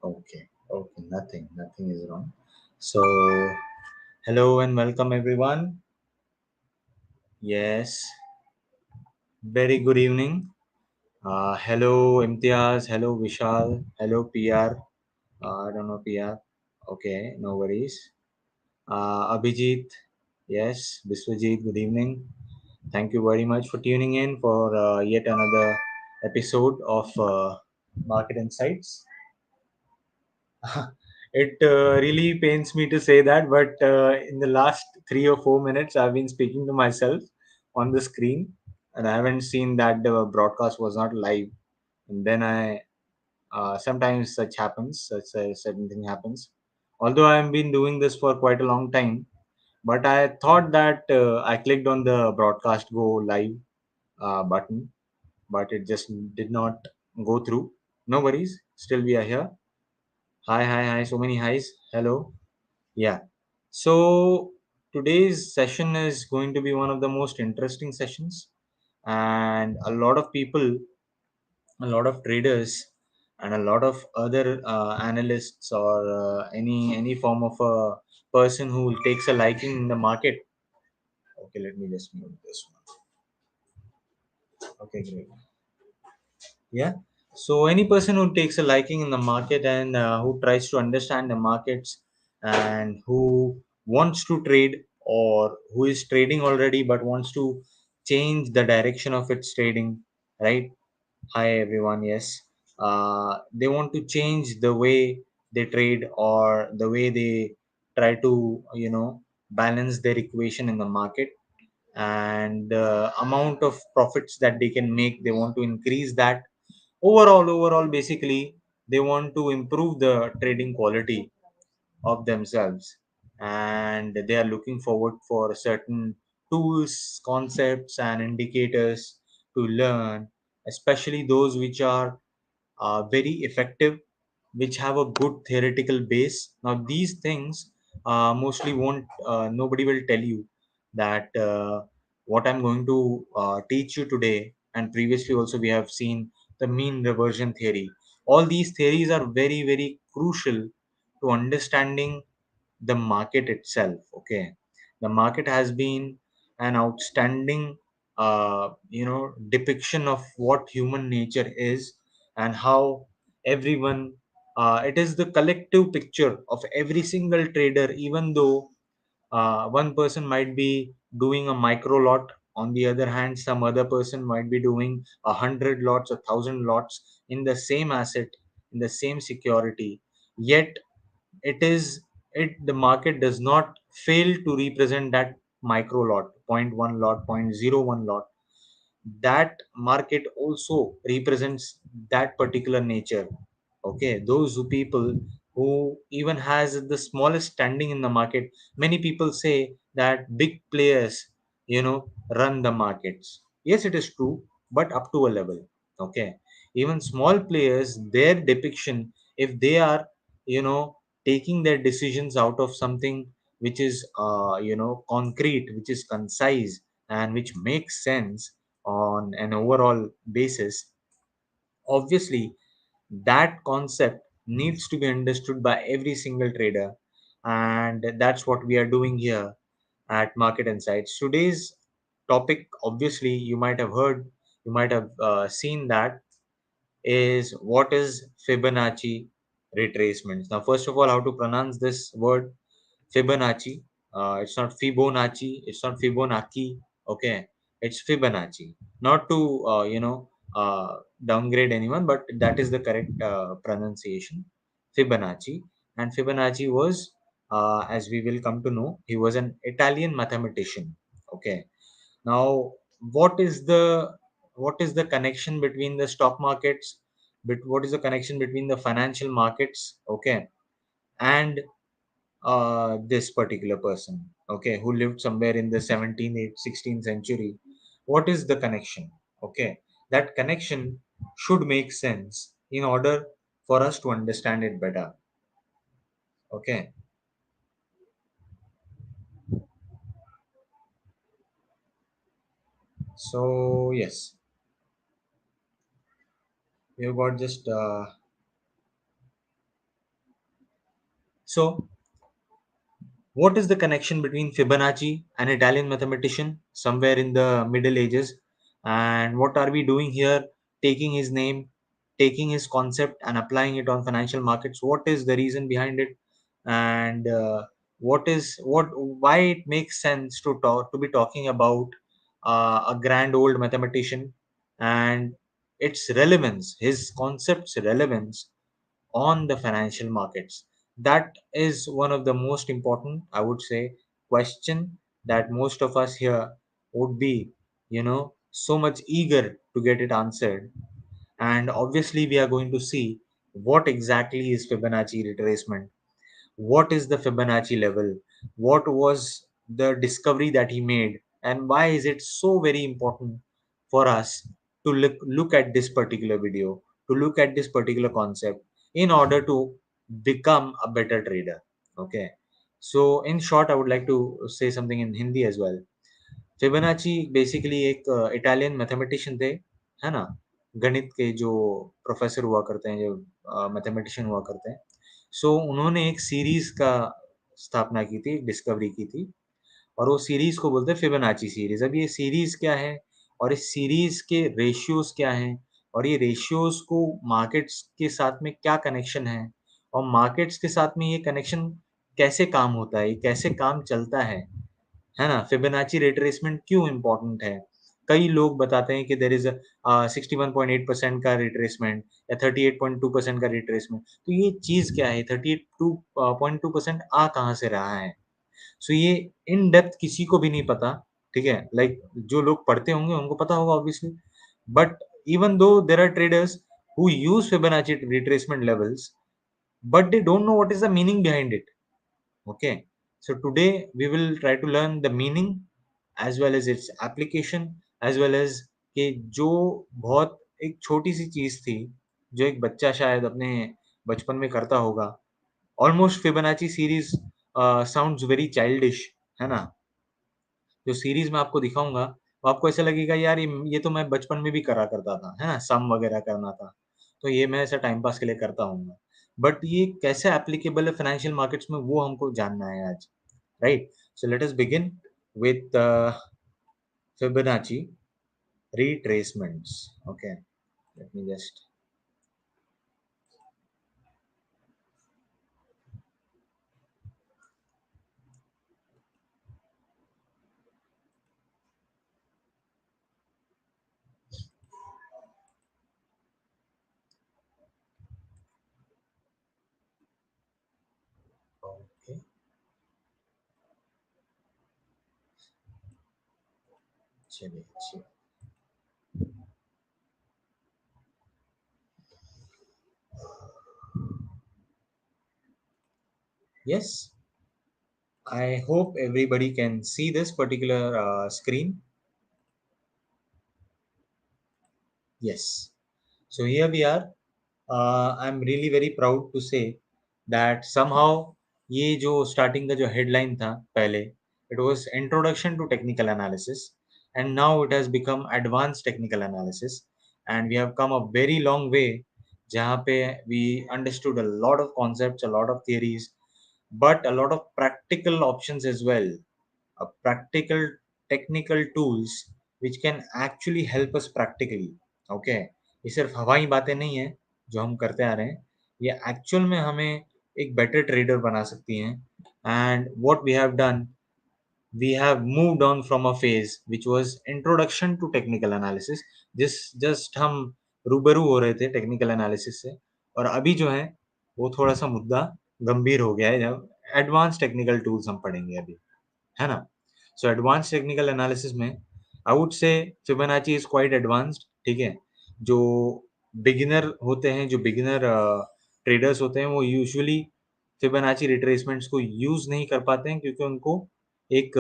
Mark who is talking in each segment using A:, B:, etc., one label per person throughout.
A: Okay, nothing is wrong. So, hello and welcome everyone. Yes, very good evening. Hello Imtiaz, hello Vishal, hello PR. I don't know PR. Okay, no worries. Abhijit, yes, Biswajit, good evening. Thank you very much for tuning in for yet another episode of Market Insights. It really pains me to say that, but in the last 3 or 4 minutes, I've been speaking to myself on the screen, and I haven't seen that the broadcast was not live. And then sometimes such happens, such a certain thing happens. Although I've been doing this for quite a long time, but I thought that I clicked on the broadcast go live button, but it just did not go through. No worries, still we are here. Hi, so many highs. Hello. Yeah. So today's session is going to be one of the most interesting sessions, and a lot of people, a lot of traders, and a lot of other analysts or any form of a person who takes a liking in the market. Okay, let me just move this one. Okay, great. Yeah. So any person who takes a liking in the market and who tries to understand the markets and who wants to trade or who is trading already but wants to change the direction of its trading, right? Hi everyone. Yes. They want to change the way they trade or the way they try to balance their equation in the market, and the amount of profits that they can make, they want to increase that. Overall basically they want to improve the trading quality of themselves, and they are looking forward for certain tools, concepts and indicators to learn, especially those which are very effective, which have a good theoretical base. Now these things mostly won't nobody will tell you that what I'm going to teach you today, and previously also we have seen the mean reversion theory. All these theories are very crucial to understanding the market itself. Okay, the market has been an outstanding depiction of what human nature is, and how everyone, it is the collective picture of every single trader. Even though one person might be doing a micro lot, on the other hand some other person might be doing 100 lots, 1,000 lots in the same asset, in the same security, yet it is it the market does not fail to represent that micro lot, point 0.1 lot, point 0.01 lot. That market also represents that particular nature. Okay, those who people who even has the smallest standing in the market. Many people say that big players run the markets. Yes, it is true, but up to a level. Okay, even small players, their depiction, if they are you know taking their decisions out of something which is concrete, which is concise, and which makes sense on an overall basis, obviously that concept needs to be understood by every single trader. And that's what we are doing here at Market Insights. Today's topic, obviously you might have heard, you might have seen that, is what is Fibonacci retracements. Now first of all, how to pronounce this word Fibonacci. It's not Fibonacci. It's not Fibonacci. Okay, it's Fibonacci. Not to downgrade anyone, but that is the correct pronunciation. Fibonacci. And Fibonacci was, as we will come to know, he was an Italian mathematician. Okay. Now, what is the connection between the stock markets? What is the connection between the financial markets? Okay, and this particular person, okay, who lived somewhere in the 17th 16th century. What is the connection? Okay, that connection should make sense in order for us to understand it better. Okay, so yes, we've got just So what is the connection between Fibonacci, an Italian mathematician somewhere in the Middle Ages, and what are we doing here? Taking his name, taking his concept, and applying it on financial markets. What is the reason behind it, and what why it makes sense to talk to be talking about a grand old mathematician and its relevance, his concept's relevance on the financial markets. That is one of the most important, I would say, question that most of us here would be, so much eager to get it answered. And obviously, we are going to see what exactly is Fibonacci retracement, what is the Fibonacci level, what was the discovery that he made, and why is it so very important for us to look at this particular video, to look at this particular concept in order to become a better trader. Okay. So in short, I would like to say something in Hindi as well. Fibonacci basically एक Italian mathematician थे, है ना? गणित के जो professor हुआ करते हैं, जो मैथमेटिशियन हुआ करते हैं। सो उन्होंने एक सीरीज का स्थापना की थी, एक डिस्कवरी की थी, और वो सीरीज को बोलते हैं फिबोनाची सीरीज। अब ये सीरीज क्या है और इस सीरीज के रेशियोज क्या हैं और ये रेशियोज को मार्केट्स के साथ में क्या कनेक्शन है और मार्केट्स के साथ में ये कनेक्शन कैसे काम होता है, ये कैसे काम चलता है ना? फिबोनाची रिट्रेसमेंट क्यों इम्पोर्टेंट है? कई लोग बताते हैं कि देयर इज 61.8% का रिट्रेसमेंट या 38.2% का रिट्रेसमेंट। तो ये चीज क्या है? 32.2% आ कहाँ से रहा है? सो ये इन डेप्थ किसी को भी नहीं पता। ठीक है, लाइक जो लोग पढ़ते होंगे उनको पता होगा obviously, but even though there are traders who use Fibonacci retracement levels, but they don't know what is the meaning behind it. Okay, so today we will try to learn the meaning as well as its application, as well as कि जो बहुत एक छोटी सी चीज थी जो एक बच्चा शायद अपने बचपन में करता होगा। Almost Fibonacci series sounds very childish, है ना? जो सीरीज मैं आपको दिखाऊंगा वो आपको ऐसा लगेगा यार ये तो मैं बचपन में भी करा करता था, है ना? सम वगैरह करना था, तो ये मैं ऐसा टाइम पास के लिए करता हूँ। बट ये कैसे एप्लीकेबल है फाइनेंशियल मार्केट्स में वो हमको जानना है आज, right? So let us begin with Fibonacci retracements. Okay, let me just. Okay, चलिए अच्छी। Yes, I hope everybody can see this particular screen. Yes. So here we are. I'm really very proud to say that somehow ये जो starting का जो headline था पहले, it was introduction to technical analysis, and now it has become advanced technical analysis, and we have come a very long way जहाँ पे we understood a lot of concepts, a lot of theories, but a lot of practical options as well, practical technical tools which can actually help us practically. Okay, ये सिर्फ हवाई बातें नहीं है जो हम करते आ रहे हैं, ये एक्चुअल में हमें एक बेटर ट्रेडर बना सकती हैं। And what we have done, we have moved on from a phase which was introduction to technical analysis, जिस जस्ट हम रूबरू हो रहे थे टेक्निकल एनालिसिस से, और अभी जो है वो थोड़ा सा मुद्दा गंभीर हो गया है जब एडवांस टेक्निकल टूल्स हम पढ़ेंगे अभी, है ना? सो एडवांस टेक्निकल एनालिसिस में I would say Fibonacci is quite advanced. ठीक है, जो बिगिनर होते हैं, जो बिगिनर ट्रेडर्स होते हैं, वो यूजुअली फिबोनाची रिट्रेसमेंट्स को यूज नहीं कर पाते हैं क्योंकि उनको एक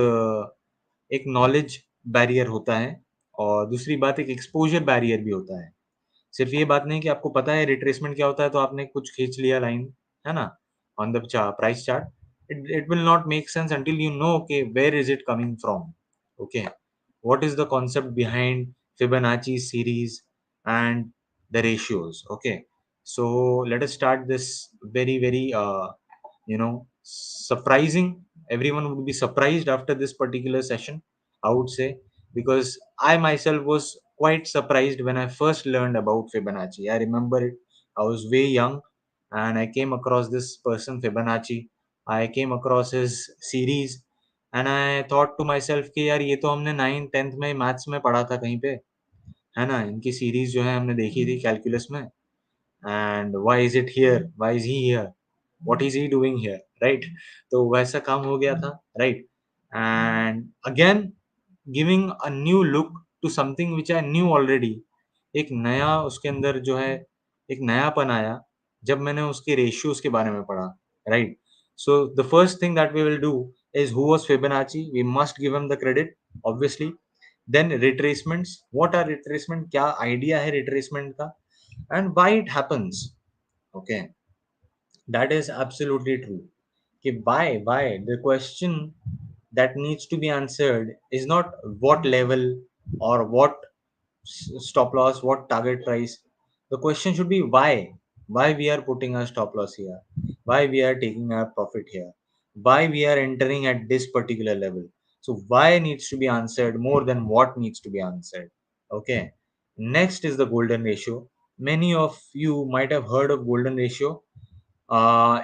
A: एक नॉलेज बैरियर होता है, और दूसरी बात एक एक्सपोजर बैरियर भी होता है। सिर्फ ये बात नहीं कि आपको पता है रिट्रेसमेंट क्या होता है तो आपने कुछ खींच लिया लाइन, है ना, on the price chart. It will not make sense until you know okay where is it coming from, okay, what is the concept behind Fibonacci series and the ratios. Okay, so let us start this very very surprising. Everyone would be surprised after this particular session, I would say, because I myself was quite surprised when I first learned about Fibonacci. I remember it, I was way young, and I came across this person Fibonacci. I came across his series, and I thought to myself कि यार ये तो हमने 9th 10th में maths में पढ़ा था कहीं पे, है ना? इनकी सीरीज जो है हमने देखी थी कैलकुलस में, and why is it here, why is he here, what is he doing here, right? तो वैसा काम हो गया था, right? And again, giving a new look to something which I knew already, एक नया उसके अंदर जो है एक नयापन आया जब मैंने उसके रेशियोज के बारे में पढ़ा, right? So the first thing that we will do is who was Fibonacci. We must give him the credit, obviously. Then retracements. What are retracement? क्या idea है retracement का? And why it happens? Okay, that is absolutely true. कि why the question that needs to be answered is not what level or what stop loss, what target price. The question should be why we are putting our stop loss here, why we are taking our profit here, why we are entering at this particular level. So why needs to be answered more than what needs to be answered. Okay, next is the golden ratio. Many of you might have heard of golden ratio.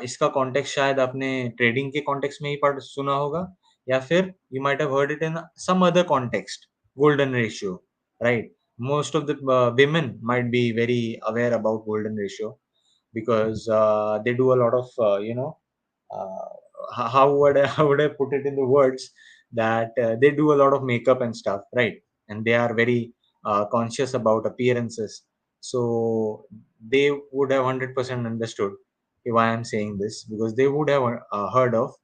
A: इसका context शायद आपने trading के context में ही पढ़ सुना होगा, या फिर you might have heard it in some other context. Golden ratio, right? Most of the women might be very aware about golden ratio because they do a lot of how would I put it in the words that they do a lot of makeup and stuff, right? And they are very conscious about appearances. So they would have 100% understood why I'm saying this, because they would have heard of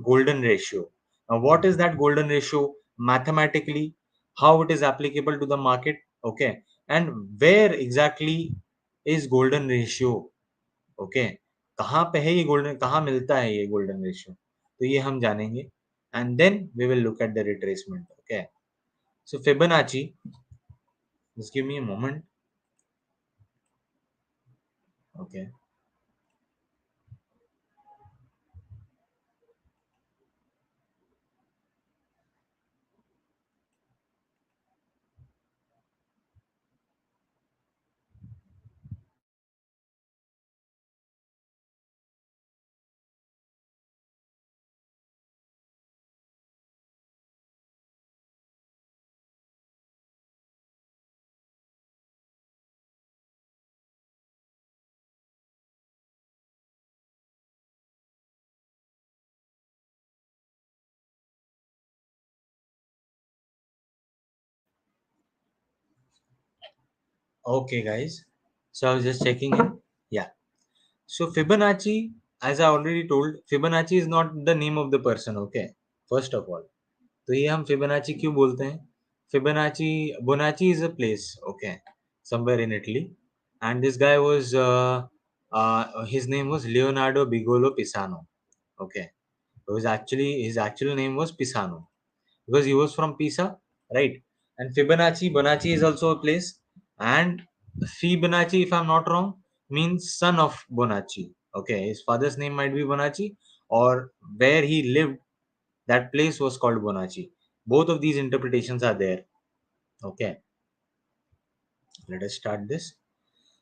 A: golden ratio. Now, what is that golden ratio mathematically? How it is applicable to the market? Okay, and where exactly is golden ratio? Okay, कहाँ पे है ये golden, कहाँ मिलता है ये golden ratio, तो ये हम जानेंगे. And then we will look at the retracement. Okay, so Fibonacci, just give me a moment. Okay, okay guys, so I was just checking in. Yeah, so Fibonacci, as I already told, Fibonacci is not the name of the person. Okay, first of all, तो ये हम Fibonacci क्यों बोलते हैं? Fibonacci, Bonacci is a place, okay, somewhere in Italy, and this guy was his name was Leonardo Bigolo Pisano. Okay, it was actually his actual name was Pisano because he was from Pisa, right? And Fibonacci, Bonacci is also a place, and Fibonacci, if I'm not wrong, means son of Bonacci. Okay, his father's name might be Bonacci, or where he lived, that place was called Bonacci. Both of these interpretations are there. Okay, let us start this.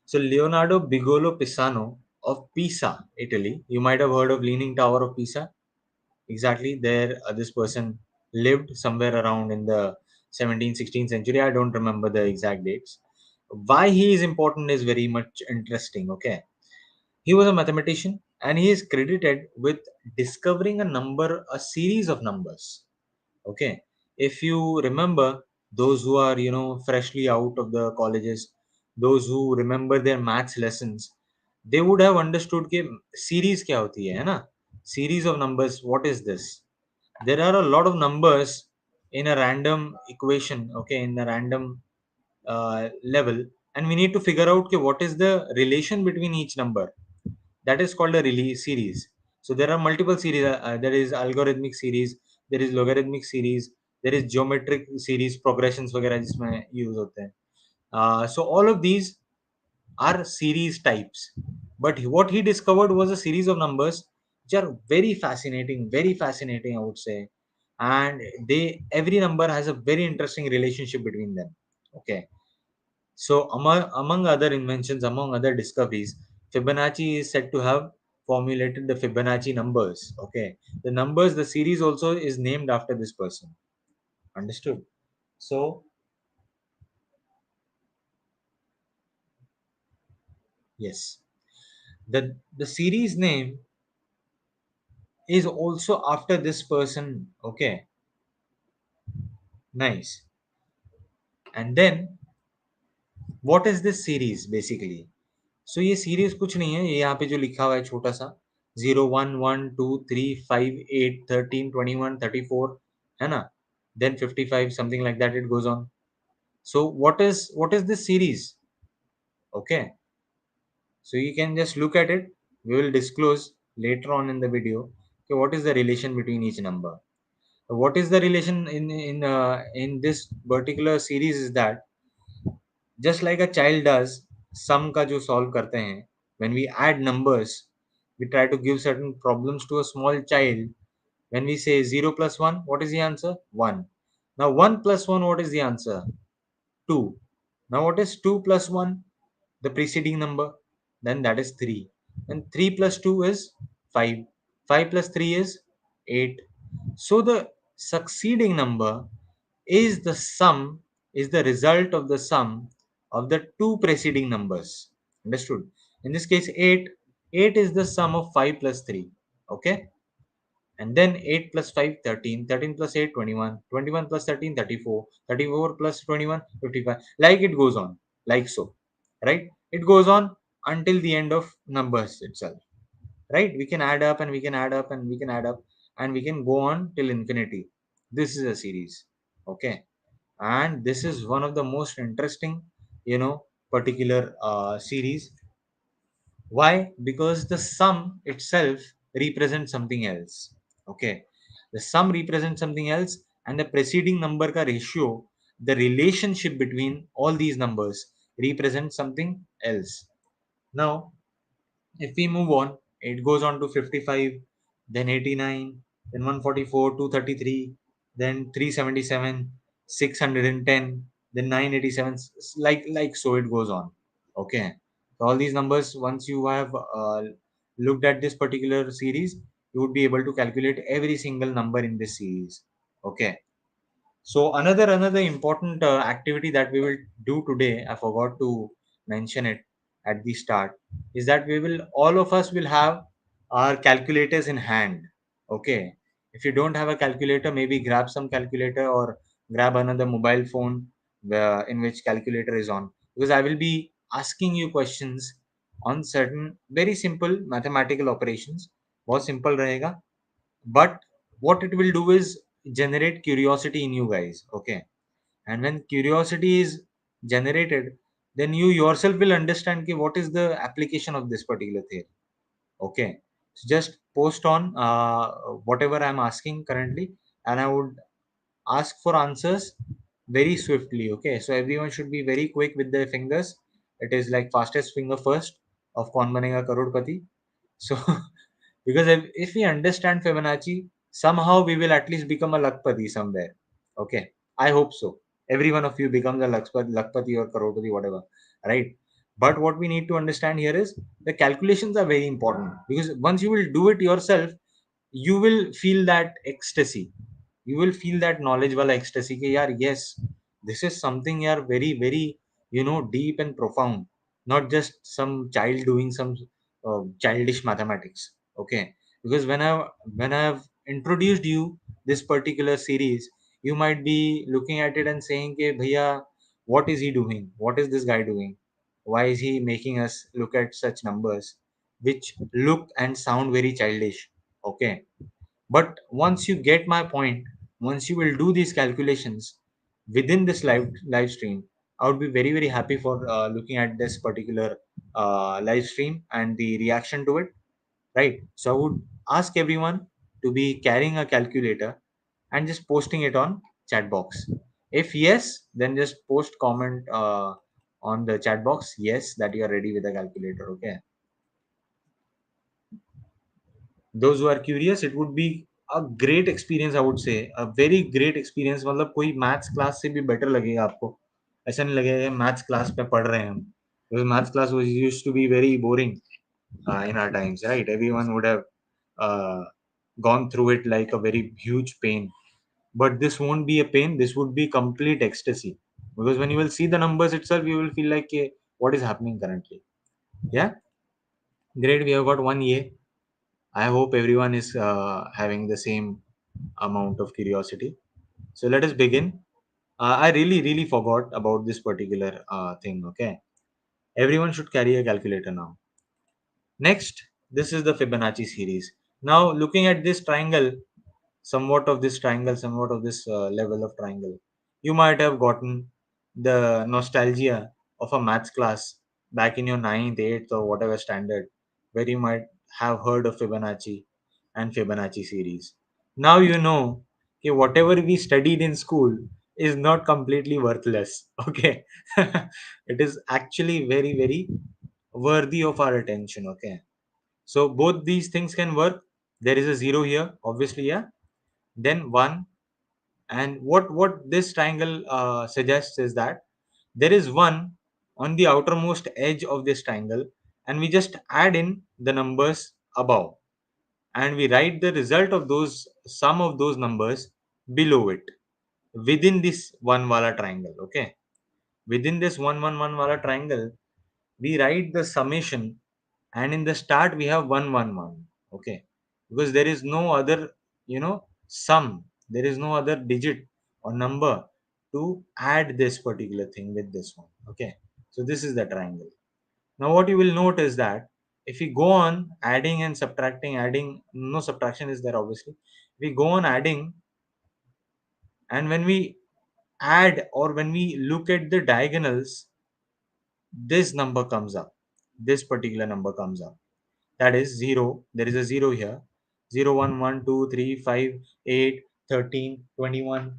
A: So Leonardo Bigolo Pisano of Pisa, Italy. You might have heard of Leaning Tower of Pisa. Exactly, there this person lived somewhere around in the 17th 16th century. I don't remember the exact dates. Why he is important is very much interesting. Okay, he was a mathematician, and he is credited with discovering a series of numbers. Okay, if you remember, those who are freshly out of the colleges, those who remember their maths lessons, they would have understood कि series क्या होती है ना? Series of numbers, what is this? There are a lot of numbers in a random equation, okay, in a random level, and we need to figure out कि what is the relation between each number. That is called a release series. So there are multiple series. There is algorithmic series, there is logarithmic series, there is geometric series, progressions वगैरह जिसमें use होते हैं. So all of these are series types. But what he discovered was a series of numbers which are very fascinating, I would say. And they every number has a very interesting relationship between them. Okay. So among other inventions, among other discoveries, Fibonacci is said to have formulated the Fibonacci numbers. Okay. The numbers, the series also is named after this person. Understood? So yes. The series name is also after this person. Okay. Nice. And then what is this series basically? So ये series कुछ नहीं है, ये यहाँ पे जो लिखा हुआ है छोटा सा 0 1 1 2 3 5 8 13 21 34, है ना? Then 55, something like that, it goes on. So what is this series? Okay, so you can just look at it. We will disclose later on in the video. Okay, what is the relation between each number? What is the relation in this particular series is that just like a child does, sum का जो solve करते हैं, when we add numbers, we try to give certain problems to a small child. When we say 0 plus 1, what is the answer? 1. Now 1 plus 1, what is the answer? 2. Now what is 2 plus 1? The preceding number. Then that is 3. And 3 plus 2 is 5. 5 plus 3 is 8. So the succeeding number is the sum, is the result of the sum of the two preceding numbers. Understood? In this case 8, 8 is the sum of 5 plus 3. Okay, and then 8 plus 5 13, 13 plus 8 21, 21 plus 13 34, 34 plus 21 55, like it goes on, like so, right? It goes on until the end of numbers itself, right? We can add up and we can add up and we can add up and we can go on till infinity. This is a series. Okay, and this is one of the most interesting, particular series. Why? Because the sum itself represents something else. Okay, the sum represents something else, and the preceding number ka ratio, the relationship between all these numbers represents something else. Now, if we move on, it goes on to 55, then 89, then 144, 233, then 377, 610, then 987, like so it goes on. Okay. So all these numbers, once you have looked at this particular series, you would be able to calculate every single number in this series. Okay. So another important activity that we will do today, I forgot to mention it at the start, is that we will all of us will have our calculators in hand. Okay. If you don't have a calculator, maybe grab some calculator or grab another mobile phone in which calculator is on, because I will be asking you questions on certain very simple mathematical operations. बहुत simple रहेगा, but what it will do is generate curiosity in you guys. Okay, and when curiosity is generated, then you yourself will understand ki what is the application of this particular theory. Okay, so just post on whatever I'm asking currently, and I would ask for answers very swiftly. Okay, so everyone should be very quick with their fingers. It is like fastest finger first of kaun banega karodpati. So because if we understand Fibonacci, somehow we will at least become a Lakpati somewhere. Okay, I hope so. Every one of you becomes a Lakpati or Crorepati, whatever, right? But what we need to understand here is the calculations are very important, because once you will do it yourself, you will feel that ecstasy. You will feel that knowledge wala ecstasy. Ki, yaar, yes, this is something yaar, very, very, deep and profound. Not just some child doing some childish mathematics. Okay, because when I've introduced you this particular series, you might be looking at it and saying, "Ke bhaiya, what is he doing? What is this guy doing? Why is he making us look at such numbers which look and sound very childish?" Okay, but once you get my point, once you will do these calculations within this live stream, I would be very very happy for looking at this particular live stream and the reaction to it, right? So I would ask everyone to be carrying a calculator and just posting it on chat box. If yes, then just post comment on the chat box, yes, that you are ready with the calculator. Okay. Those who are curious, it would be a great experience, I would say, a very great experience. मतलब कोई maths class से भी better लगेगा आपको. ऐसा नहीं लगेगा maths class पे पढ़ रहे हैं हम. Because maths class was used to be very boring in our times, right? Everyone would have uh, gone through it like a very huge pain. But this won't be a pain. This would be complete ecstasy. Because when you will see the numbers itself, you will feel like, what is happening currently? Yeah, great. We have got 1 year. I hope everyone is having the same amount of curiosity. So let us begin. I really, really forgot about this particular thing. Okay, everyone should carry a calculator now. Next, this is the Fibonacci series. Now, looking at this triangle, somewhat of this level of triangle, you might have gotten the nostalgia of a maths class back in your ninth, eighth, or whatever standard, where you might have heard of Fibonacci and Fibonacci series. Now you know, okay, whatever we studied in school is not completely worthless. Okay, it is actually very, very worthy of our attention. Okay, so both these things can work. There is a zero here, obviously, yeah. Then one, and what this triangle suggests is that there is one on the outermost edge of this triangle, and we just add in the numbers above, and we write the result of those sum of those numbers below it within this one wala triangle. Okay, within this one wala triangle, we write the summation, and in the start we have 111. Okay, because there is no other, sum, there is no other digit or number to add this particular thing with this one. Okay, so this is the triangle. Now what you will note is that if we go on adding and subtracting, adding, no subtraction is there obviously, we go on adding, and when we add or when we look at the diagonals, this number comes up, this particular number comes up, that is 0. There is a 0 here. 0 1 1 2 3 5 8 13 21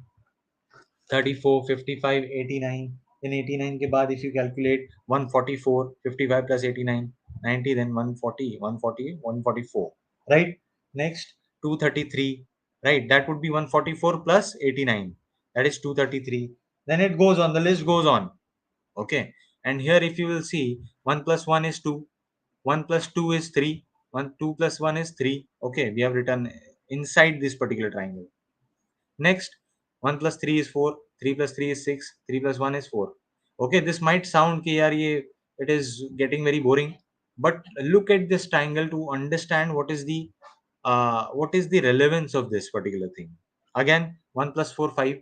A: 34 55 89. Then 89 के बाद if you calculate 144 55 plus 89 90, then 140 140 144, right? Next 233, right? That would be 144 plus 89, that is 233. Then it goes on, the list goes on. Okay, and here if you will see, 1 plus 1 is 2, 1 plus 2 is 3, 1 2 plus 1 is 3. Okay, we have written inside this particular triangle. Next, 1 plus 3 is 4, 3 plus 3 is 6, 3 plus 1 is 4. Okay, this might sound ki yaar ye, it is getting very boring, but look at this triangle to understand what is the relevance of this particular thing. Again, 1 plus 4 5,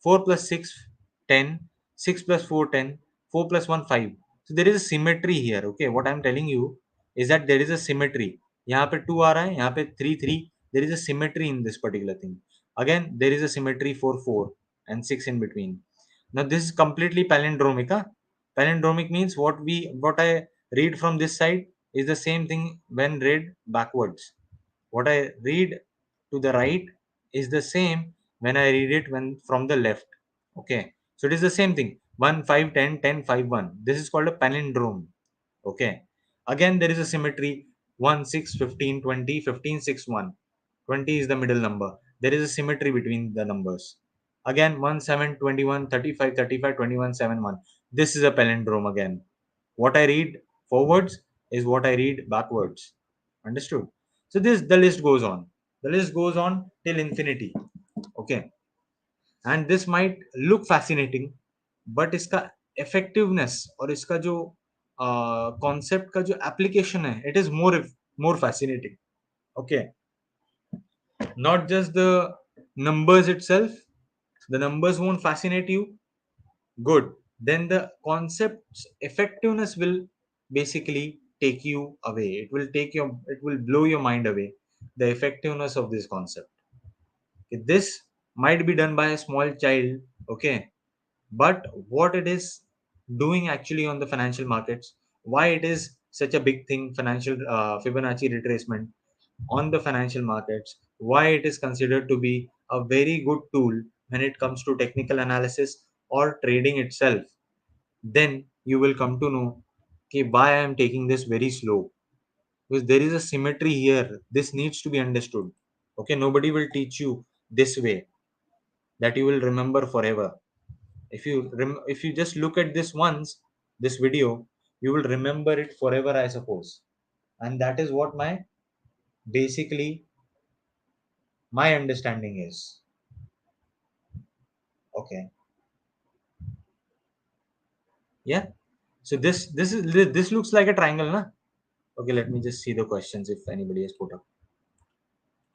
A: 4 plus 6 10, 6 plus 4 10, 4 plus 1 5. So there is a symmetry here. Okay, what I'm telling you is that there is a symmetry. यहाँ पे 2 आ रहा है, यहाँ पे 3 3. There is a symmetry in this particular thing. Again, there is a symmetry for 4 and 6 in between. Now this is completely palindromic. Huh? Palindromic means what I read from this side is the same thing when read backwards. What I read to the right is the same when I read it when from the left. Okay, so it is the same thing. 1 5 10 10 5 1. This is called a palindrome. Okay, again there is a symmetry. 1 6 15 20 15 6 1. 20 is the middle number. There is a symmetry between the numbers. Again 1 7 21 35 35 21 7 1. This is a palindrome again. What I read forwards is what I read backwards. Understood? So this, the list goes on. The list goes on till infinity. Okay, and this might look fascinating, but इसका effectiveness और इसका जो concept का जो application है, it is more fascinating. Okay, not just the numbers itself. The numbers won't fascinate you. Good. Then the concept's effectiveness will basically take you away. It will blow your mind away. The effectiveness of this concept. Okay, this might be done by a small child. Okay, but what it is doing actually on the financial markets, why it is such a big thing, financial Fibonacci retracement on the financial markets, why it is considered to be a very good tool when it comes to technical analysis or trading itself, then you will come to know, okay, why I am taking this very slow. because there is a symmetry here. This needs to be understood. Okay, nobody will teach you this way that you will remember forever. If you just look at this once, this video, you will remember it forever, I suppose. And that is what my basically my understanding is. Okay. Yeah. So this looks like a triangle, na? Okay, let me just see the questions if anybody has put up.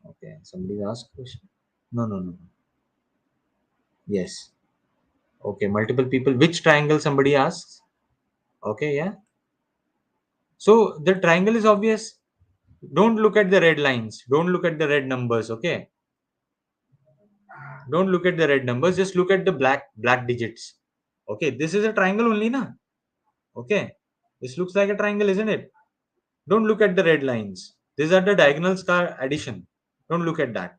A: Okay, somebody asked question. No, no, no, no. Yes. Okay, multiple people. Which triangle somebody asks? Okay, yeah. So the triangle is obvious. Don't look at the red lines. Don't look at the red numbers. Okay. Don't look at the red numbers. Just look at the black digits. Okay. This is a triangle only, na? Okay. This looks like a triangle, isn't it? Don't look at the red lines. These are the diagonal scar addition. Don't look at that.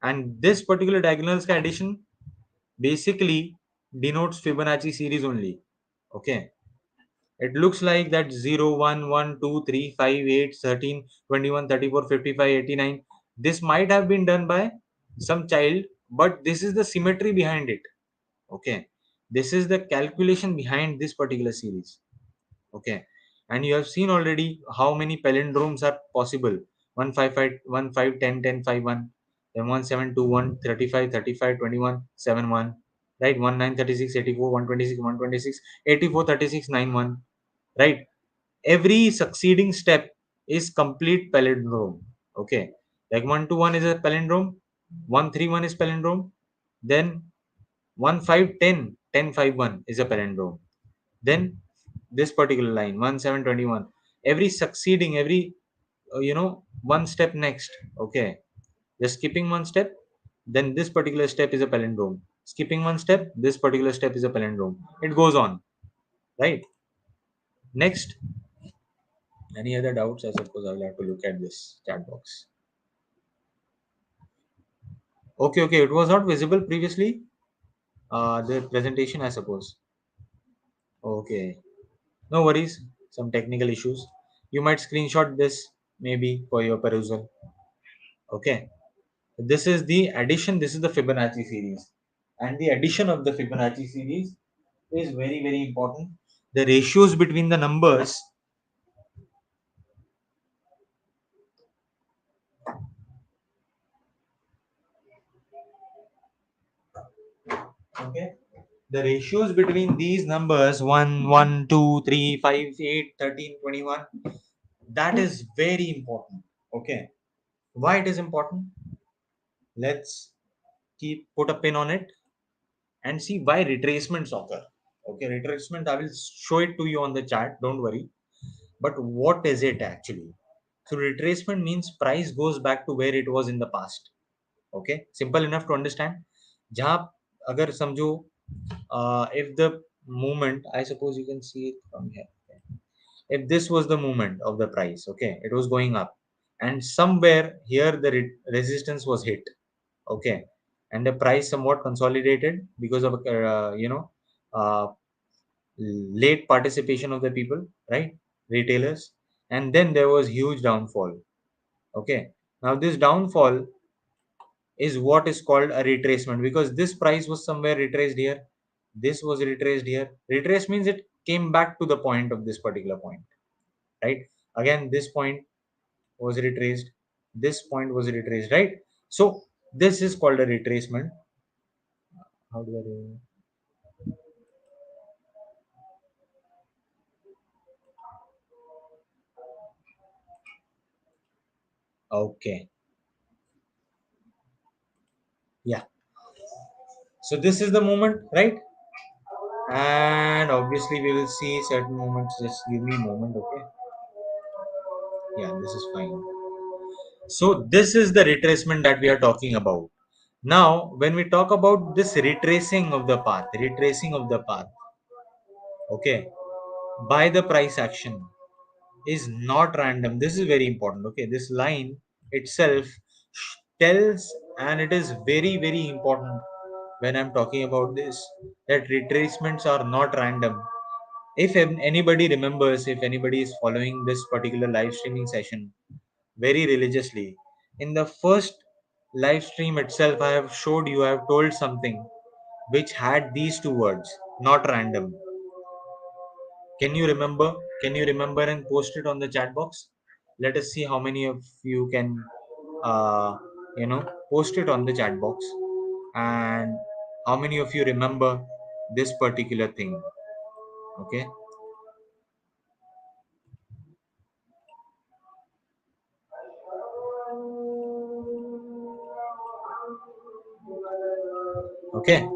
A: And this particular diagonal scar addition basically denotes Fibonacci series only. Okay. It looks like that 0, 1, 1, 2, 3, 5, 8, 13, 21, 34, 55, 89. This might have been done by some child, but this is the symmetry behind it. Okay. This is the calculation behind this particular series. Okay. And you have seen already how many palindromes are possible. 155, 15, 10, 10, 5, 1. Then 1721, 35, 35, 21, 7, 1. Right. 19, 36, 84, 126, 126, 84, 36, 9, 1. Right. Every succeeding step is complete palindrome. Okay. Like 121 is a palindrome. 131 is palindrome. Then 1510, 1051 is a palindrome. Then this particular line 1721, every succeeding, every one step next. Okay, just skipping one step, then this particular step is a palindrome. Skipping one step, this particular step is a palindrome. It goes on, right? Next, any other doubts? I suppose I will have to look at this chat box. Okay, okay, it was not visible previously, the presentation, I suppose. Okay, no worries, some technical issues. You might screenshot this maybe for your perusal. Okay, this is the addition, this is the Fibonacci series, and the addition of the Fibonacci series is very, very important. The ratios between the numbers, okay, the ratios between these numbers 1, 1, 2, 3, 5, 8, 13, 21, that is very important. Okay, why it is important? Let's keep put a pin on it and see why retracements occur. Okay, retracement, I will show it to you on the chart, don't worry. But what is it actually? So retracement means price goes back to where it was in the past. Okay, simple enough to understand. जहाँ अगर समझो, if the movement, I suppose you can see it from here. If this was the movement of the price, okay, it was going up, and somewhere here the resistance was hit. Okay, and the price somewhat consolidated because of uh, late participation of the people, right? Retailers. And then there was huge downfall. Okay, now this downfall is what is called a retracement, because this price was somewhere retraced here, this was retraced here. Retrace means it came back to the point of this particular point, right? Again, this point was retraced, this point was retraced, right? So this is called a retracement. How do I do? Okay, yeah. So this is the moment, right? And obviously we will see certain moments. Just give me a moment. Okay, yeah, this is fine. So this is the retracement that we are talking about. Now when we talk about this retracing of the path, okay, by the price action is not random. This is very important. Okay, this line itself tells, and it is very, very important when I'm talking about this, that retracements are not random. Anybody remembers, if anybody is following this particular live streaming session very religiously, in the first live stream itself I have showed you, I have told something which had these two words, not random. Can you remember? Can you remember and post it on the chat box? Let us see how many of you can, uh, post it on the chat box, and how many of you remember this particular thing. Okay. Okay.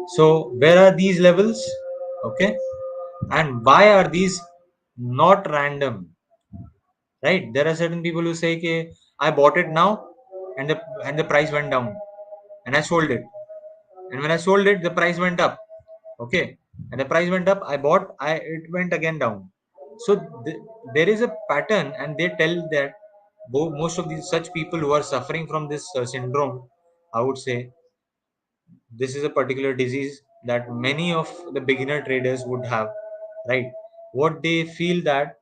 A: So where are these levels? Okay. And why are these not random? Right? There are certain people who say, "Okay, I bought it now, and the price went down, and I sold it. And when I sold it, the price went up. Okay, and the price went up. I bought. It went again down. So there is a pattern, and they tell that most of these such people who are suffering from this syndrome, I would say, this is a particular disease that many of the beginner traders would have. Right? What they feel that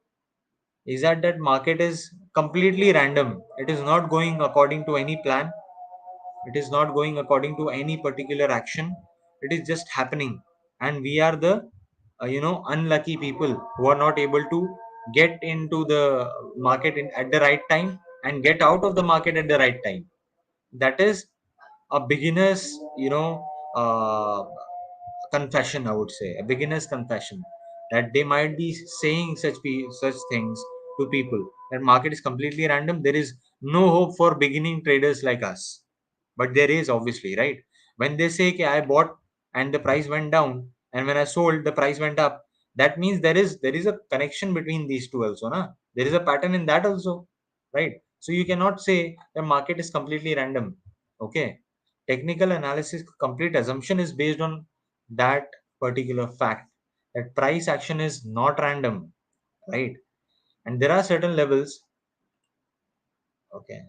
A: is that market is completely random. It is not going according to any plan. It is not going according to any particular action. It is just happening, and we are the unlucky people who are not able to get into the market at the right time and get out of the market at the right time. That is a beginner's uh, confession, I would say, a beginner's confession, that they might be saying such things to people, that market is completely random, there is no hope for beginning traders like us. But there is, obviously, right? When they say, okay, I bought and the price went down, and when I sold the price went up, that means there is a connection between these two also, na? There is a pattern in that also, right? So you cannot say the market is completely random. Okay. Technical analysis complete assumption is based on that particular fact, that price action is not random, right? And there are certain levels. Okay.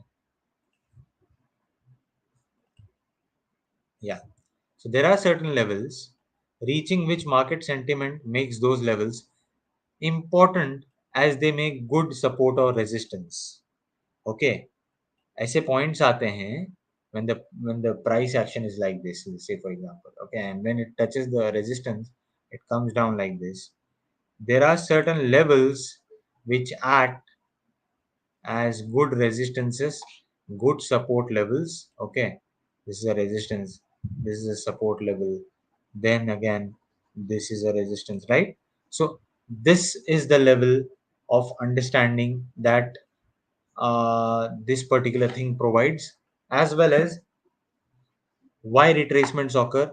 A: Yeah. So there are certain levels reaching which market sentiment makes those levels important, as they make good support or resistance. Okay. ऐसे points आते हैं when the price action is like this, let's say for example, okay, and when it touches the resistance, it comes down like this. There are certain levels which act as good resistances, good support levels. Okay, this is a resistance, this is a support level, then again this is a resistance, right? So this is the level of understanding that this particular thing provides, as well as why retracements occur.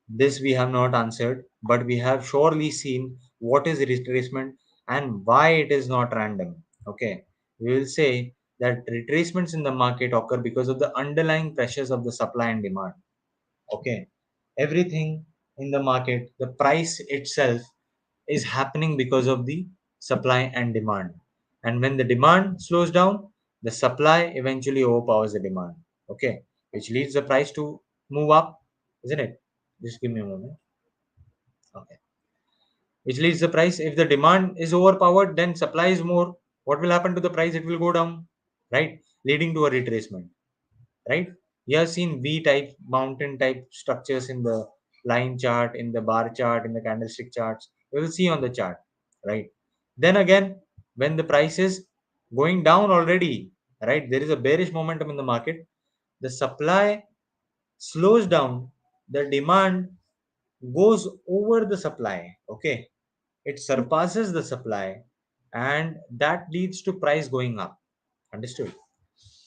A: This we have not answered, but we have surely seen what is retracement and why it is not random. Okay, we will say that retracements in the market occur because of the underlying pressures of the supply and demand. Okay, everything in the market, the price itself is happening because of the supply and demand. And when the demand slows down, the supply eventually overpowers the demand. Okay, which leads the price to move up, isn't it? Just give me a moment. Okay. Which leads the price. If the demand is overpowered, then supply is more. What will happen to the price? It will go down, right? Leading to a retracement, right? You have seen V type, mountain type structures in the line chart, in the bar chart, in the candlestick charts. You will see on the chart, right? Then again, when the price is going down already, right? There is a bearish momentum in the market. The supply slows down, the demand goes over the supply. Okay, it surpasses the supply, and that leads to price going up. Understood?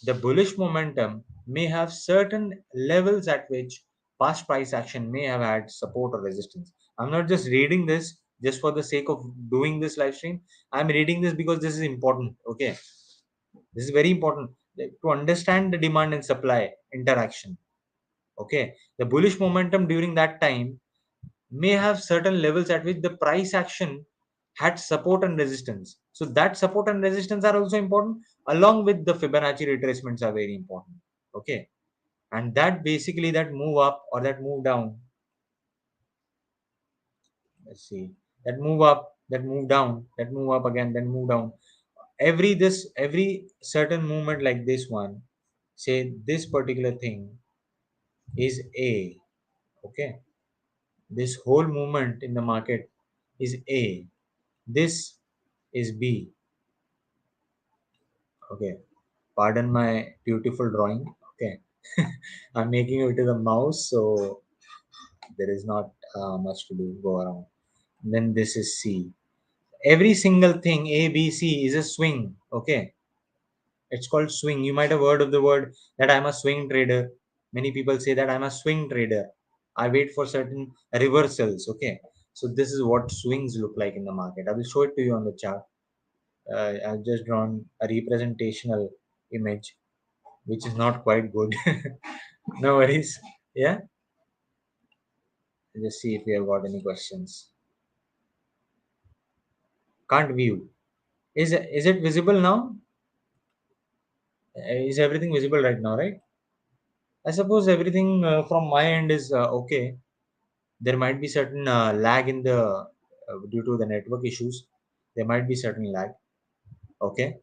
A: The bullish momentum may have certain levels at which past price action may have had support or resistance. I'm not just reading this just for the sake of doing this live stream. I'm reading this because this is important. Okay, this is very important, to understand the demand and supply interaction. Okay, the bullish momentum during that time may have certain levels at which the price action had support and resistance. So that support and resistance are also important, along with the Fibonacci retracements are very important. Okay, and that basically, that move up or that move down. Let's see. that move up, that move down, that move up again, then move down. Every certain movement like this one, say this particular thing is A. Okay. This whole movement in the market is A. This is B. Okay. Pardon my beautiful drawing. Okay. I'm making it with a mouse, so there is not much to do go around. Then this is C. Every single thing A, B, C is a swing. Okay. It's called swing. You might have heard of the word that I'm a swing trader. Many people say that I'm a swing trader. I wait for certain reversals. Okay. So this is what swings look like in the market. I will show it to you on the chart. I've just drawn a representational image, which is not quite good. No worries. Yeah. Just see if we have got any questions. Can't view. Is it visible now? Is everything visible right now? Right. I suppose everything from my end is okay. There might be certain lag in the due to the network issues. There might be certain lag. Okay.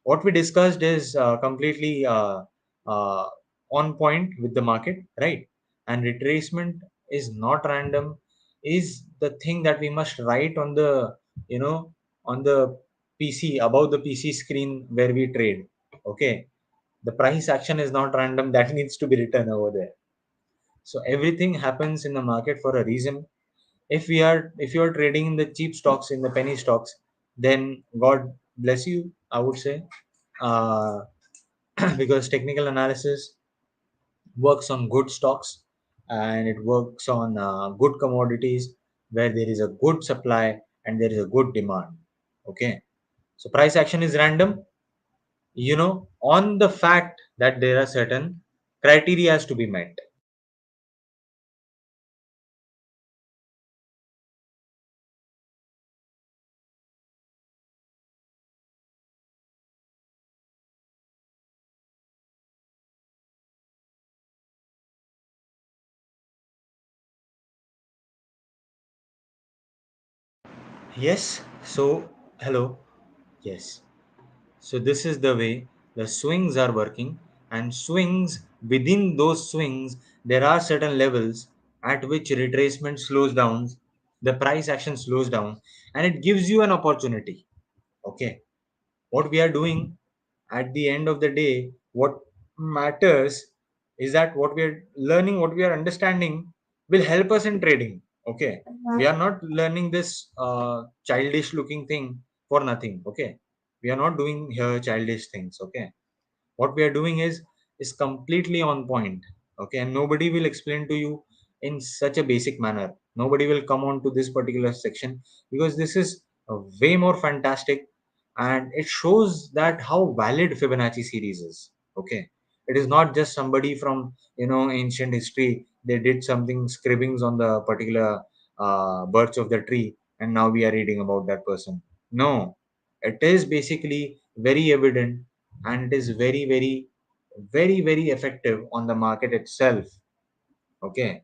A: What we discussed is completely uh, on point with the market, right? And retracement is not random, is the thing that we must write on the, you know, on the PC, above the PC screen where we trade. Okay. The price action is not random, that needs to be written over there. So everything happens in the market for a reason. If you are trading in the cheap stocks, in the penny stocks, then God bless you, I would say. uh, because technical analysis works on good stocks, and it works on good commodities where there is a good supply and there is a good demand. Okay. So price action is random, on the fact that there are certain criteria has to be met. Yes. So hello. Yes. So this is the way the swings are working, and swings, within those swings, there are certain levels at which retracement slows down, the price action slows down, and it gives you an opportunity. Okay. What we are doing at the end of the day, what matters is that what we are learning, what we are understanding will help us in trading. Okay. We are not learning this childish looking thing for nothing. Okay. We are not doing here childish things. Okay. What we are doing is completely on point. Okay. And nobody will explain to you in such a basic manner. Nobody will come on to this particular section because this is way more fantastic, and it shows that how valid Fibonacci series is. Okay. It is not just somebody from ancient history. They did something scribblings on the particular birch of the tree, and now we are reading about that person. No, it is basically very evident, and it is very very very very effective on the market itself. Okay.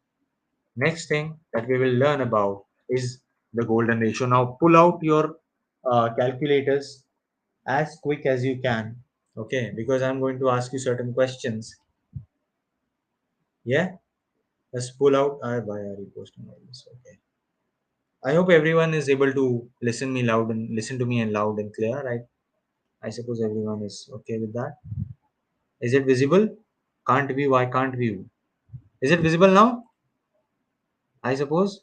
A: Next thing that we will learn about is the golden ratio. Now pull out your calculators as quick as you can. Okay, because I'm going to ask you certain questions. Yeah, let's pull out. Why are you posting all this? Okay. I hope everyone is able to listen to me and loud and clear. Right. I suppose everyone is okay with that. Is it visible? Can't view. I can't view. Is it visible now? I suppose.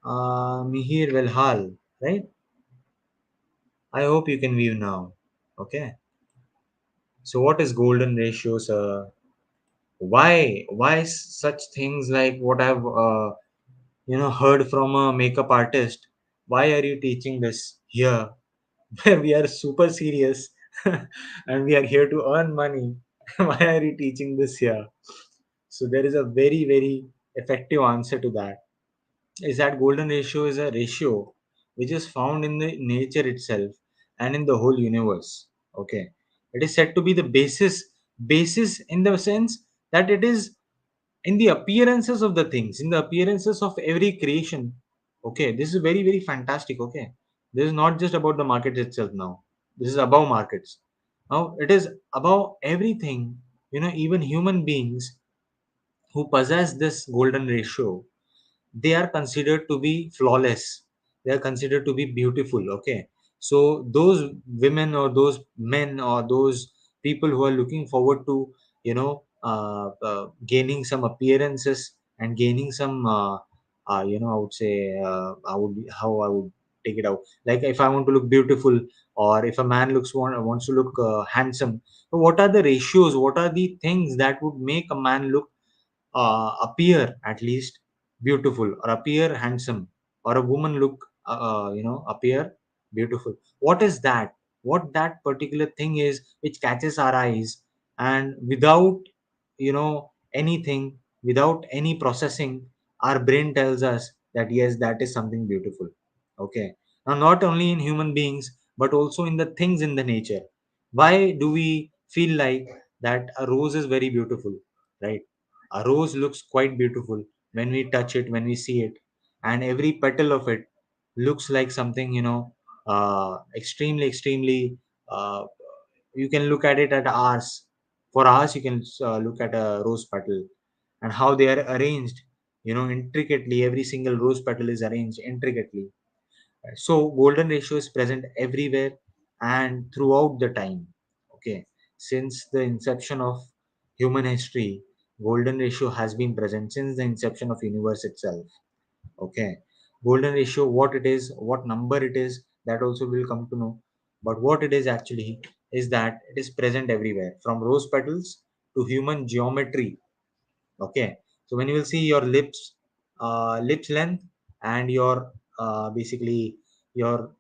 A: Mihir Velhal. Right. I hope you can view now. Okay. So what is golden ratio, sir? Why such things like what I've heard from a makeup artist? Why are you teaching this here? Where we are super serious and we are here to earn money. Why are you teaching this here? So there is a very very effective answer to that. Is that golden ratio is a ratio which is found in the nature itself and in the whole universe. Okay. It is said to be the basis in the sense that it is in the appearances of the things, in the appearances of every creation. Okay, this is very, very fantastic. Okay, this is not just about the market itself now. This is above markets. Now it is above everything. Even human beings who possess this golden ratio, they are considered to be flawless. They are considered to be beautiful. Okay, so those women or those men or those people who are looking forward to gaining some appearances and gaining some I would say, I would take it out, like if I want to look beautiful, or if a man wants to look handsome. So what are the ratios, what are the things that would make a man look appear at least beautiful, or appear handsome, or a woman look appear beautiful? What is that? What that particular thing is which catches our eyes, and without anything, without any processing, our brain tells us that yes, that is something beautiful. Okay, now not only in human beings but also in the things in the nature. Why do we feel like that a rose is very beautiful, right? A rose looks quite beautiful when we touch it, when we see it, and every petal of it looks like something, extremely, extremely. Uh, you can look at it at hours. For hours, you can look at a rose petal and how they are arranged, intricately. Every single rose petal is arranged intricately. So golden ratio is present everywhere and throughout the time. Okay, since the inception of human history, golden ratio has been present since the inception of universe itself. Okay, golden ratio, what it is, what number it is, that also will come to know. But what it is actually is that it is present everywhere, from rose petals to human geometry. Okay, so when you will see your lips length, and your basically your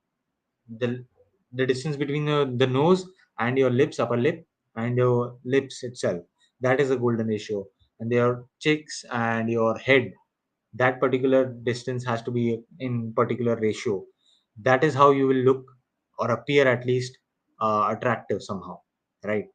A: the the distance between the nose and your lips, upper lip, and your lips itself, that is a golden ratio. And your cheeks and your head, that particular distance has to be in particular ratio. That is how you will look or appear at least attractive somehow, right?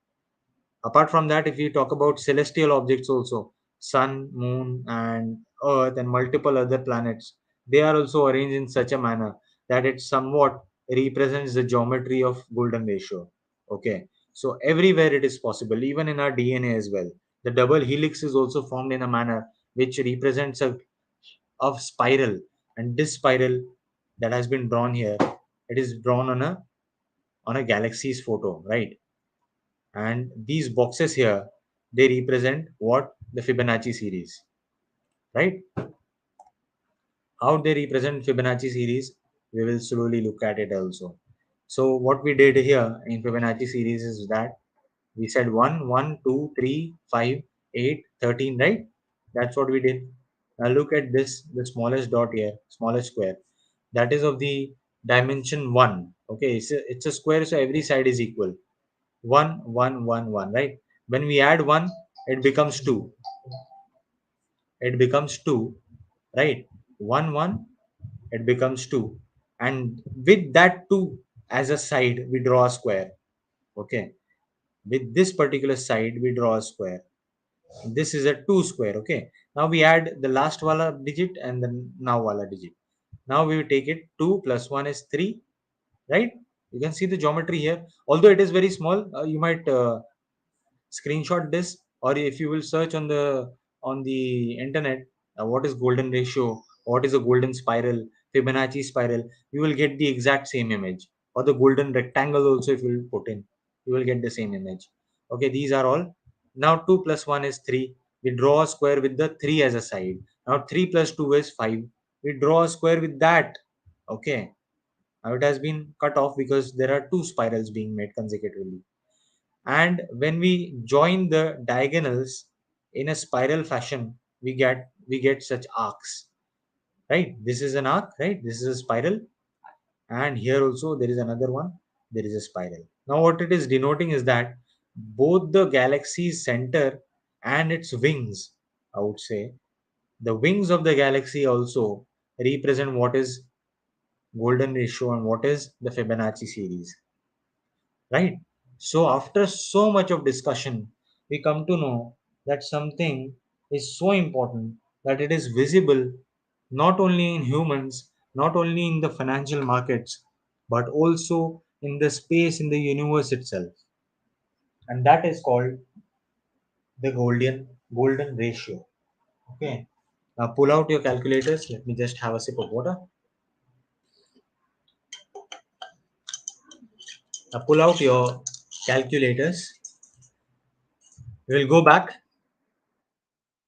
A: Apart from that, if we talk about celestial objects also, sun, moon, and earth, and multiple other planets, they are also arranged in such a manner that it somewhat represents the geometry of golden ratio. Okay, so everywhere it is possible, even in our DNA as well. The double helix is also formed in a manner which represents a spiral, and this spiral that has been drawn here, it is drawn on a galaxy's photo, right? And these boxes here, they represent what? The Fibonacci series, right? How they represent Fibonacci series, we will slowly look at it also. So what we did here in Fibonacci series is that we said 1, 1, 2, 3, 5, 8, 13, right? That's what we did. Now look at this, the smallest dot here, smallest square, that is of the dimension 1. Okay, it's a square, so every side is equal. 1, 1, 1, 1, right? When we add 1, it becomes 2. It becomes 2, right? 1, 1, it becomes 2. And with that 2 as a side, we draw a square. Okay. With this particular side, we draw a square. This is a 2 square. Okay. Now we add the last wala digit and the now wala digit. Now we will take it 2 plus 1 is 3, right? You can see the geometry here. Although it is very small, you might screenshot this, or if you will search on the internet, what is golden ratio, what is a golden spiral, Fibonacci spiral, you will get the exact same image. Or the golden rectangle also, if you will put in, you will get the same image. Okay, these are all. Now 2 plus 1 is 3. We draw a square with the 3 as a side. Now 3 plus 2 is 5. We draw a square with that. Okay, now it has been cut off because there are two spirals being made consecutively. And when we join the diagonals in a spiral fashion, we get such arcs, right? This is an arc, right? This is a spiral, and here also there is another one. There is a spiral. Now what it is denoting is that both the galaxy's center and its wings, I would say, the wings of the galaxy also represent what is golden ratio and what is the Fibonacci series, right? So after so much of discussion, we come to know that something is so important that it is visible not only in humans not only in the financial markets, but also in the space in the universe itself. And that is called the golden ratio. Okay. Now pull out your calculators. Let me just have a sip of water. Now pull out your calculators. We will go back,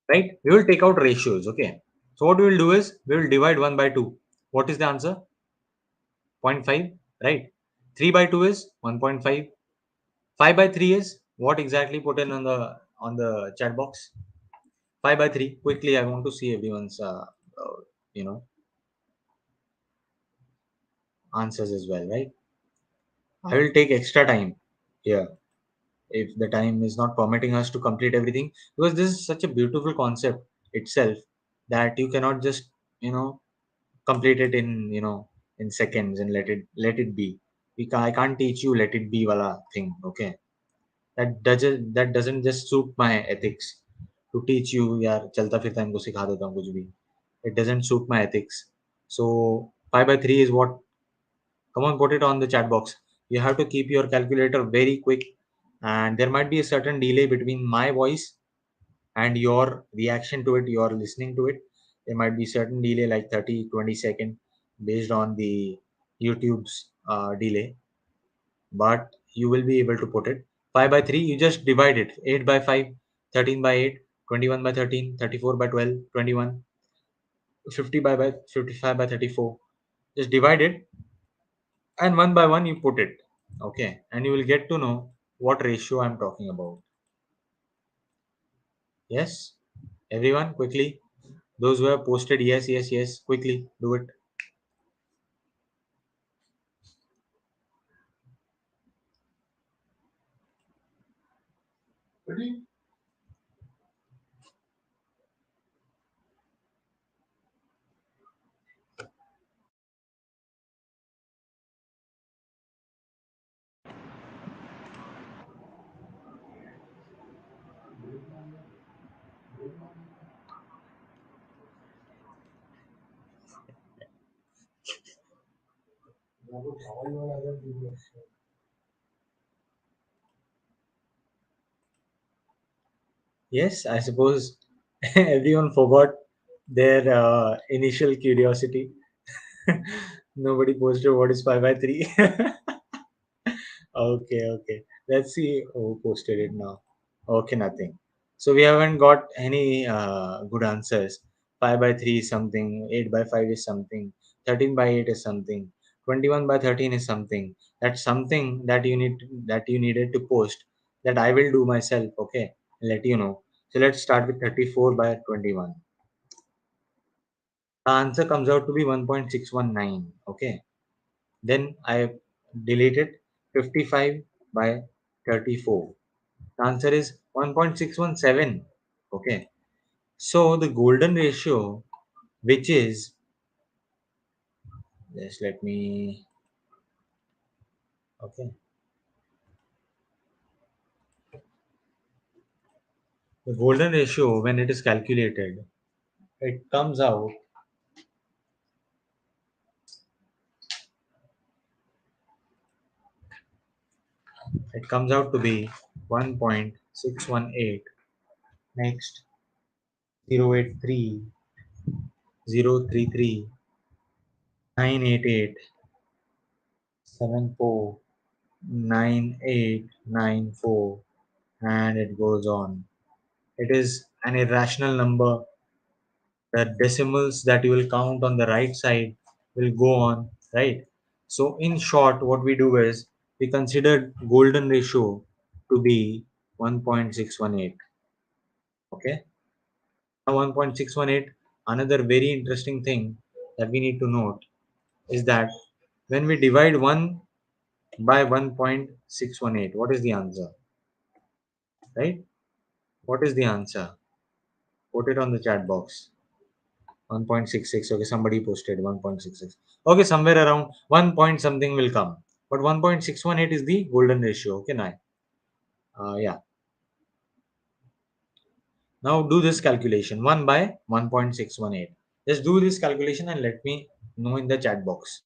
A: right? We will take out ratios. Okay. So what we will do is we will divide 1 by 2. What is the answer? 0. 0.5, right? 3 by 2 is 1.5. 5 by 3 is what exactly? Put in on the chat box. 5 by 3. Quickly, I want to see everyone's you know answers as well, right? I will take extra time here if the time is not permitting us to complete everything, because this is such a beautiful concept itself that you cannot just you know complete it in in seconds and let it be. I can't teach you let it be wala thing. Okay, that doesn't just suit my ethics to teach you यार चलता फिरता इनको सिखा देता हूँ कुछ भी. It doesn't suit my ethics. So 5 by 3 is what? Come on, put it on the chat box. You have to keep your calculator very quick, and there might be a certain delay between my voice and your reaction to it, your listening to it. There might be certain delay like 30-20 second based on the YouTube's delay, but you will be able to put it. 5 by 3, you just divide it. 8 by 5, 13 by 8, 21 by 13, 34 by 12, 21, 50 by 55 by 34. Just divide it, and one by one you put it. Okay, and you will get to know what ratio I'm talking about. Yes, everyone, quickly. Those who have posted yes, yes, yes, quickly do it. Yes, I suppose everyone forgot their initial curiosity. Nobody posted what is 5 by 3. Okay, okay. Let's see who posted it now. Okay, nothing. So we haven't got any good answers. 5 by 3 is something, 8 by 5 is something, 13 by 8 is something, 21 by 13 is something. That's something that you needed to post that I will do myself, okay? Let you know. So let's start with 34 by 21. The answer comes out to be 1.619, okay? Then I deleted 55 by 34. The answer is 1.617. Okay. So the golden ratio, which is, just let me, okay. The golden ratio, when it is calculated, it comes out, it comes out to be 1.618. Next, 083, 033, 988, 74, 9894, and it goes on. It is an irrational number. The decimals that you will count on the right side will go on, right? So in short, what we do is we consider golden ratio to be 1.618. Okay. Now 1.618, another very interesting thing that we need to note is that when we divide 1 by 1.618, what is the answer? Right? What is the answer? Put it on the chat box. 1.66. Okay, somebody posted 1.66. Okay, somewhere around 1 point something will come. But 1.618 is the golden ratio. Okay, now. Yeah. Now do this calculation. 1 by 1.618. Just do this calculation and let me know in the chat box.